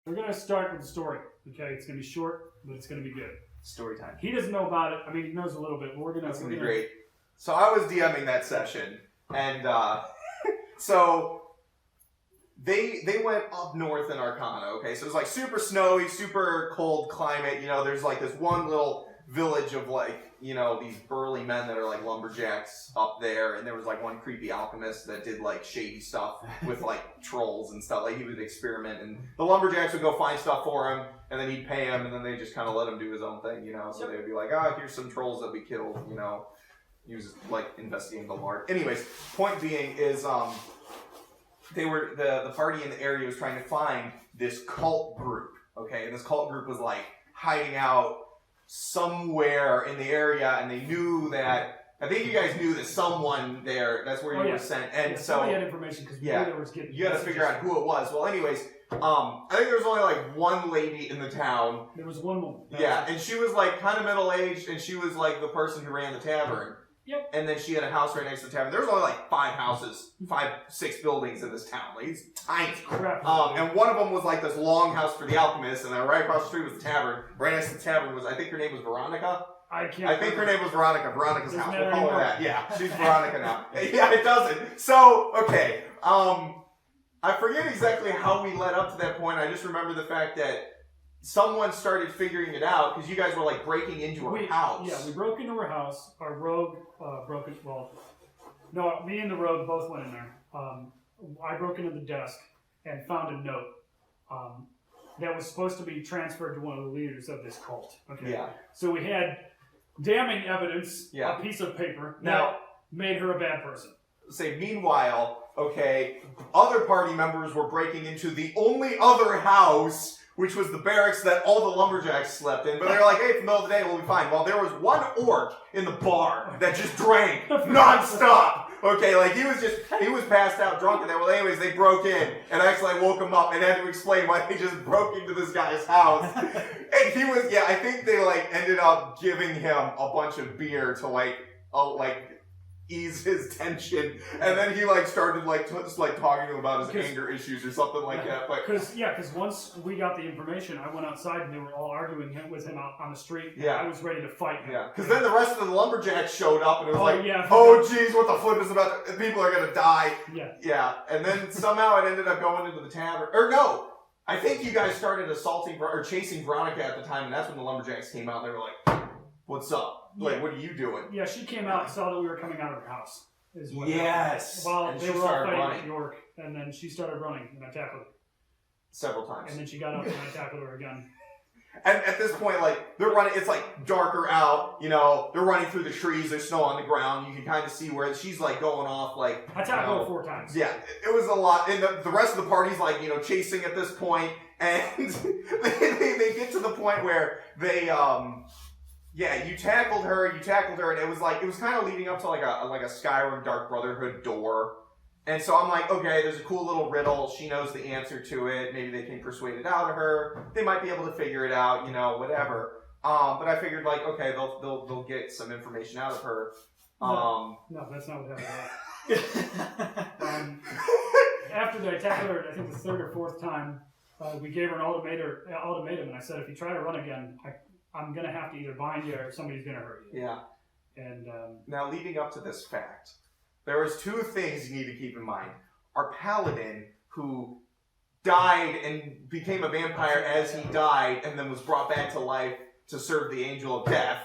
We're going to start with the story. Okay, it's going to be short, but it's going to be good. Story time. He doesn't know about it. I mean, he knows a little bit, but we're going to... That's going to be great. So I was DMing that session, and so they went up north in Arcana, okay? So it was like super snowy, super cold climate. You know, there's like this one little village of like, you know, these burly men that are like lumberjacks up there, and there was like one creepy alchemist that did like shady stuff with like trolls and stuff. Like he would experiment, and the lumberjacks would go find stuff for him, and then he'd pay him, and then they just kind of let him do his own thing, you know? So they would be like, here's some trolls that we killed, you know? He was like investigating the lore. Anyways, point being is they were the party in the area was trying to find this cult group. Okay, and this cult group was like hiding out somewhere in the area, and they knew that. I think you guys knew that someone there. That's where you were sent, and so somebody had information because there was getting. You got to figure out who it was. Well, anyways. I think there was only like one lady in the town. There was one woman. And she was like kind of middle-aged, and she was like the person who ran the tavern. Yep. And then she had a house right next to the tavern. There was only like 6 buildings in this town. Like, it's tiny. Crap. And one of them was like this long house for the alchemist, and then right across the street was the tavern. Right next to the tavern was, I think her name was Veronica. I think her name was Veronica. Veronica's house. We'll call her that. Yeah, she's Veronica now. Yeah, it doesn't. So, okay. I forget exactly how we led up to that point. I just remember the fact that someone started figuring it out because you guys were like breaking into her house. Yeah, we broke into her house. Our rogue broke it. Well, no, me and the rogue both went in there. I broke into the desk and found a note that was supposed to be transferred to one of the leaders of this cult. Okay. Yeah. So we had damning evidence, a piece of paper, now that made her a bad person. Meanwhile, okay, other party members were breaking into the only other house, which was the barracks that all the lumberjacks slept in. But they were like, hey, it's the middle of the day, we'll be fine. Well, there was one orc in the bar that just drank nonstop. Okay, like he was passed out drunk in there. Well, anyways, they broke in, and actually I woke him up and had to explain why they just broke into this guy's house. And he was, I think they like ended up giving him a bunch of beer to ease his tension, and then he started talking to him about his anger issues or something like that. But because once we got the information, I went outside and they were all arguing with him out on the street. Yeah, I was ready to fight him. Yeah, because then the rest of the lumberjacks showed up, and it was oh geez, what the flip is about? People are gonna die. Yeah, and then somehow it ended up going into the tavern. Or no, I think you guys started assaulting or chasing Veronica at the time, and that's when the lumberjacks came out. And they were like, "What's up? Like, what are you doing?" Yeah, she came out and saw that we were coming out of her house. Yes. Well, they were all fighting at York, and then she started running, and I tackled her. Several times. And then she got up, and I tackled her again. And at this point, they're running, it's darker out, they're running through the trees, there's snow on the ground, you can kind of see where she's going off, I tackled her 4 times. Yeah, it was a lot, and the rest of the party's chasing at this point, and they get to the point where they, you tackled her, and it was kind of leading up to a Skyrim Dark Brotherhood door. And so I'm like, okay, there's a cool little riddle. She knows the answer to it. Maybe they can persuade it out of her. They might be able to figure it out, whatever. But I figured, okay, they'll get some information out of her. No, that's not what happened. After I tackled her, I think the 3rd or 4th time, we gave her an ultimatum, and I said, if you try to run again, I'm going to have to either bind you or somebody's going to hurt you. Yeah. And now, leading up to this fact, there was 2 things you need to keep in mind. Our paladin, who died and became a vampire as he died, and then was brought back to life to serve the Angel of Death.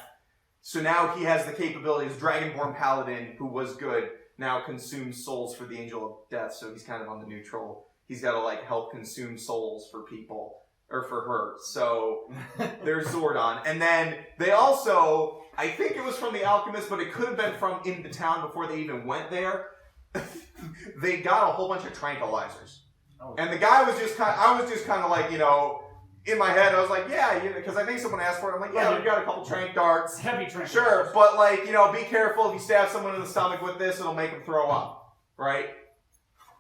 So now he has the capabilities. Dragonborn paladin, who was good, now consumes souls for the Angel of Death, so he's kind of on the neutral. He's got to help consume souls for people. Or for her. So there's Zordon. And then they also, I think it was from the Alchemist, but it could have been from in the town before they even went there. They got a whole bunch of tranquilizers. Oh. And the guy was just I was just kind of in my head, I was like, because I think someone asked for it. I'm like, we've got a couple trank darts. Heavy trank Sure, but be careful. If you stab someone in the stomach with this, it'll make them throw up. Right?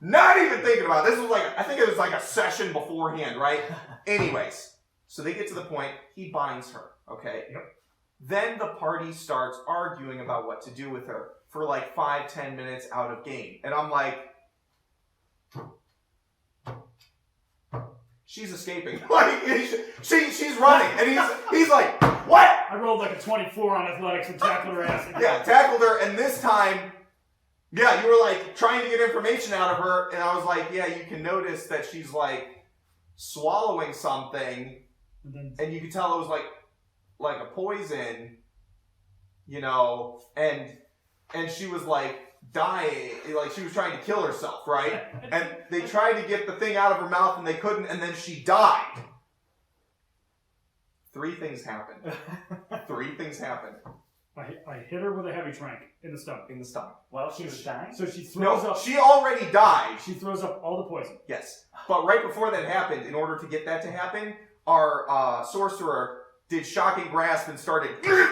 Not even thinking about it. This was I think it was a session beforehand, right? Anyways, so they get to the point, he binds her, okay? Yep. Then the party starts arguing about what to do with her for 5-10 minutes out of game. And I'm like, she's escaping. Like, she's running. And he's like, what? I rolled like a 24 on athletics and tackled her ass. Yeah, tackled her, and this time, yeah, you were like trying to get information out of her, and I was like, yeah, you can notice that she's like swallowing something, and you could tell it was like a poison, you know, and she was like dying, like she was trying to kill herself, right? And they tried to get the thing out of her mouth, and they couldn't, and then she died. 3 things happened. 3 things happened. I hit her with a heavy trank in the stomach. In the stomach. While she was dying? So she throws No, up. she already died. She throws up all the poison. Yes. But right before that happened, in order to get that to happen, our sorcerer did shocking grasp and started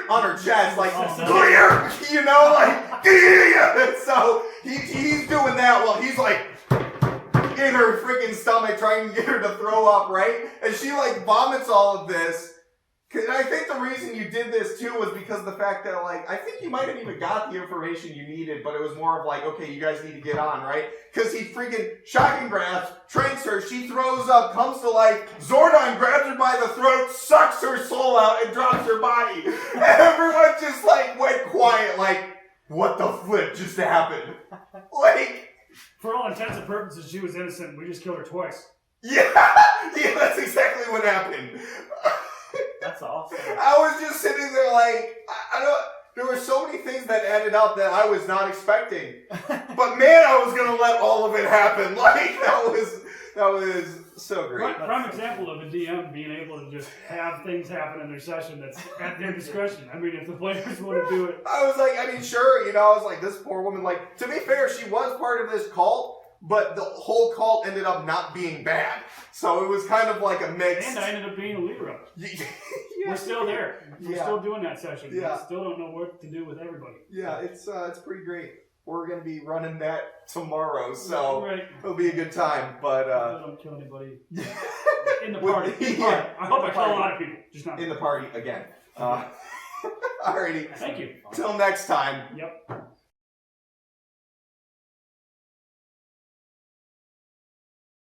on her chest, like, clear! You know, like, so he's doing that while he's like in her freaking stomach trying to get her to throw up, right? And she like vomits all of this. And I think the reason you did this too was because of the fact that, like, I think you might have even got the information you needed, but it was more of like, okay, you guys need to get on, right? Because he freaking shocking grabs, tranks her, she throws up, comes to life, Zordon grabs her by the throat, sucks her soul out, and drops her body. And everyone just, like, went quiet, like, what the flip just happened? Like, For all intents and purposes, she was innocent. We just killed her twice. yeah, that's exactly what happened. That's awesome. I was just sitting there like, I don't, there were so many things that added up that I was not expecting. But man, I was going to let all of it happen. Like, that was so great. Prime example of a DM being able to just have things happen in their session that's at their discretion. I mean, if the players want to do it. I was like, I mean, sure, you know, I was like, this poor woman, like, to be fair, she was part of this cult. But the whole cult ended up not being bad. So it was kind of like a mix. And I ended up being a leader of it. Yeah. We're still there. We're Yeah. still doing that session. Yeah. We still don't know what to do with everybody. Yeah, it's pretty great. We're going to be running that tomorrow, so Right. it'll be a good time. But I don't kill anybody in the party. Yeah. I hope I kill a lot of people. Just not in the party again. Alrighty. Thank you. Till next time. Yep.